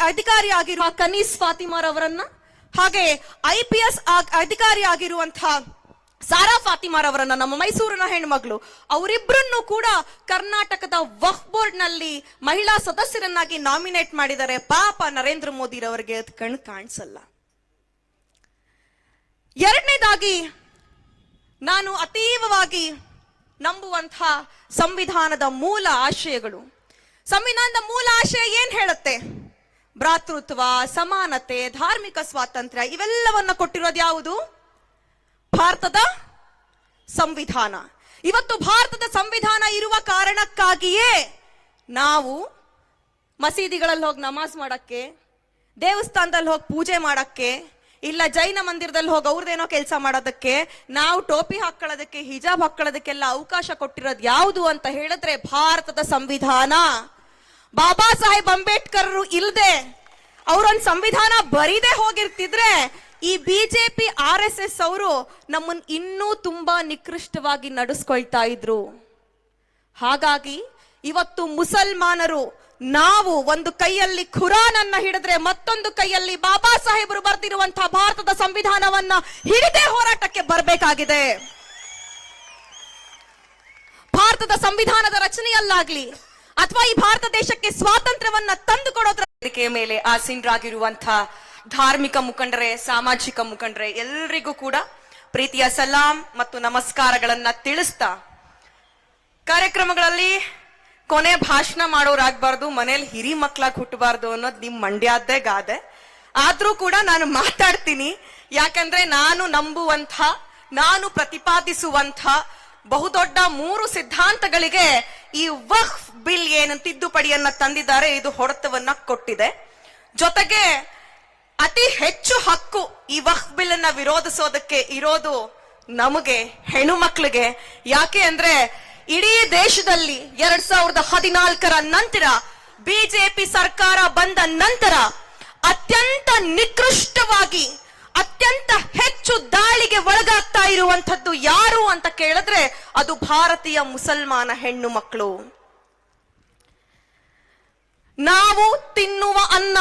ಅಧಿಕಾರಿ ಆಗಿರುವ ಕನೀಸ್ ಫಾತಿಮಾರವರನ್ನ, ಹಾಗೆ IPS ಅಧಿಕಾರಿ ಆಗಿರುವಂತಹ ಸಾರಾ ಫಾತಿಮಾರವರನ್ನ, ನಮ್ಮ ಮೈಸೂರಿನ ಹೆಣ್ಮಗಳು, ಅವರಿಬ್ಬರನ್ನು ಕೂಡ ಕರ್ನಾಟಕದ ವಕ್ಫ್ ಬೋರ್ಡ್ ನಲ್ಲಿ ಮಹಿಳಾ ಸದಸ್ಯರನ್ನಾಗಿ ನಾಮಿನೇಟ್ ಮಾಡಿದ್ದಾರೆ. ಪಾಪ ನರೇಂದ್ರ ಮೋದಿ ರವರಿಗೆ ಅದು ಕಣ್ ಕಾಣಿಸಲ್ಲ. ಎರಡನೇದಾಗಿ, ನಾನು ಅತೀವವಾಗಿ ನಂಬುವಂತಹ ಸಂವಿಧಾನದ ಮೂಲ ಆಶಯಗಳು. ಸಂವಿಧಾನದ ಮೂಲ ಆಶಯ ಏನ್ ಹೇಳುತ್ತೆ? ಭ್ರಾತೃತ್ವ, ಸಮಾನತೆ, ಧಾರ್ಮಿಕ ಸ್ವಾತಂತ್ರ್ಯ, ಇವೆಲ್ಲವನ್ನ ಕೊಟ್ಟಿರೋದು ಯಾವುದು? ಭಾರತದ ಸಂವಿಧಾನ. ಇವತ್ತು ಭಾರತದ ಸಂವಿಧಾನ ಇರುವ ಕಾರಣಕ್ಕಾಗಿಯೇ ನಾವು ಮಸೀದಿಗಳಲ್ಲಿ ಹೋಗಿ ನಮಾಜ್ ಮಾಡಕ್ಕೆ, ದೇವಸ್ಥಾನದಲ್ಲಿ ಹೋಗಿ ಪೂಜೆ ಮಾಡಕ್ಕೆ, ಇಲ್ಲ ಜೈನ ಮಂದಿರದಲ್ಲಿ ಹೋಗಿ ಅವ್ರದ್ದೇನೋ ಕೆಲಸ ಮಾಡೋದಕ್ಕೆ, ನಾವು ಟೋಪಿ ಹಾಕೊಳ್ಳೋದಕ್ಕೆ, ಹಿಜಾಬ್ ಹಾಕೊಳ್ಳೋದಕ್ಕೆಲ್ಲ ಅವಕಾಶ ಕೊಟ್ಟಿರೋದು ಯಾವುದು ಅಂತ ಹೇಳಿದ್ರೆ ಭಾರತದ ಸಂವಿಧಾನ. ಬಾಬಾ ಸಾಹೇಬ್ ಅಂಬೇಡ್ಕರ್ ಇಲ್ದೆ ಅವರೊಂದು ಸಂವಿಧಾನ ಬರೀದೇ ಹೋಗಿರ್ತಿದ್ರೆ ಈ ಬಿಜೆಪಿ RSS ಅವರು ನಮ್ಮನ್ನು ಇನ್ನೂ ತುಂಬಾ ನಿಕೃಷ್ಟವಾಗಿ ನಡೆಸ್ಕೊಳ್ತಾ ಇದ್ರು. ಹಾಗಾಗಿ ಇವತ್ತು ಮುಸಲ್ಮಾನರು ನಾವು ಒಂದು ಕೈಯಲ್ಲಿ ಖುರಾನ್ ಅನ್ನ ಹಿಡಿದ್ರೆ ಮತ್ತೊಂದು ಕೈಯಲ್ಲಿ ಬಾಬಾ ಸಾಹೇಬರು ಬರೆದಿರುವಂತಹ ಭಾರತದ ಸಂವಿಧಾನವನ್ನ ಹಿಡಿದೇ ಹೋರಾಟಕ್ಕೆ ಬರಬೇಕಾಗಿದೆ. ಭಾರತದ ಸಂವಿಧಾನದ ರಚನೆಯಲ್ಲಾಗ್ಲಿ ಅಥವಾ ಈ ಭಾರತ ದೇಶಕ್ಕೆ ಸ್ವಾತಂತ್ರ್ಯವನ್ನ ತಂದುಕೊಡೋದ್ರ ಮೇಲೆ ಆಸೀನರಾಗಿರುವಂತಹ ಧಾರ್ಮಿಕ ಮುಖಂಡರೇ, ಸಾಮಾಜಿಕ ಮುಖಂಡರೇ, ಎಲ್ರಿಗೂ ಕೂಡ ಪ್ರೀತಿಯ ಸಲಾಂ ಮತ್ತು ನಮಸ್ಕಾರಗಳನ್ನ ತಿಳಿಸ್ತಾ, ಕಾರ್ಯಕ್ರಮಗಳಲ್ಲಿ ಕೊನೆ ಭಾಷಣ ಮಾಡೋರಾಗಬಾರ್ದು, ಮನೇಲಿ ಹಿರಿ ಮಕ್ಕಳಾಗಿ ಹುಟ್ಟಬಾರ್ದು ಅನ್ನೋದು ನಿಮ್ ಮಂಡ್ಯದ್ದೇ ಗಾದೆ. ಆದ್ರೂ ಕೂಡ ನಾನು ಮಾತಾಡ್ತೀನಿ. ಯಾಕಂದ್ರೆ ನಾನು ನಂಬುವಂಥ, ನಾನು ಪ್ರತಿಪಾದಿಸುವಂಥ ಬಹುದೊಡ್ಡ 3 ಸಿದ್ಧಾಂತಗಳಿಗೆ ಈ ವಕ್ಫ್ ಬಿಲ್ ಏನು ತಿದ್ದುಪಡಿಯನ್ನ ತಂದಿದ್ದಾರೆ, ಇದು ಹೊಡೆತವನ್ನ ಕೊಟ್ಟಿದೆ. ಜೊತೆಗೆ ಅತಿ ಹೆಚ್ಚು ಹಕ್ಕು ಈ ವಕ್ಫ್ ಬಿಲ್ ಅನ್ನ ವಿರೋಧಿಸೋದಕ್ಕೆ ಇರೋದು ನಮಗೆ, ಹೆಣ್ಣು ಮಕ್ಕಳಿಗೆ. ಯಾಕೆ ಅಂದ್ರೆ ಇಡೀ ದೇಶದಲ್ಲಿ 2014ರ ನಂತರ ಬಿಜೆಪಿ ಸರ್ಕಾರ ಬಂದ ನಂತರ ಅತ್ಯಂತ ನಿಕೃಷ್ಟವಾಗಿ, ಅತ್ಯಂತ ಹೆಚ್ಚು ದಾಳಿಗೆ ಒಳಗಾಗ್ತಾ ಇರುವಂತದ್ದು ಯಾರು ಅಂತ ಕೇಳಿದ್ರೆ ಅದು ಭಾರತೀಯ ಮುಸಲ್ಮಾನ ಹೆಣ್ಣು ಮಕ್ಕಳು. ನಾವು ತಿನ್ನುವ ಅನ್ನ,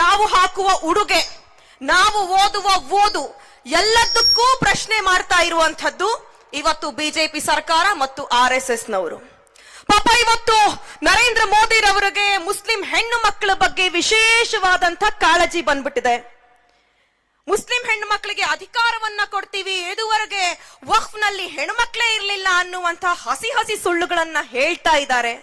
ನಾವು ಹಾಕುವ ಉಡುಗೆ, ನಾವು ಓದುವ ಓದು, ಎಲ್ಲದಕ್ಕೂ ಪ್ರಶ್ನೆ ಮಾಡ್ತಾ ಇರುವಂತದ್ದು ಇವತ್ತು ಬಿಜೆಪಿ ಸರ್ಕಾರ ಮತ್ತು RSS ನವರು. ಪಾಪ ಇವತ್ತು ನರೇಂದ್ರ ಮೋದಿ ರವರಿಗೆ ಮುಸ್ಲಿಂ ಹೆಣ್ಣು ಮಕ್ಕಳ ಬಗ್ಗೆ ವಿಶೇಷವಾದಂತ ಕಾಳಜಿ ಬಂದ್ಬಿಟ್ಟಿದೆ. ಮುಸ್ಲಿಂ ಹೆಣ್ಣು ಮಕ್ಕಳಿಗೆ ಅಧಿಕಾರವನ್ನ ಕೊಡ್ತೀವಿ, ಇದುವರೆಗೆ ವಕ್ಫ್ ನಲ್ಲಿ ಹೆಣ್ಣು ಮಕ್ಕಳೇ ಇರಲಿಲ್ಲ ಅನ್ನುವಂತ ಹಸಿ ಸುಳ್ಳುಗಳನ್ನ ಹೇಳ್ತಾ ಇದ್ದಾರೆ.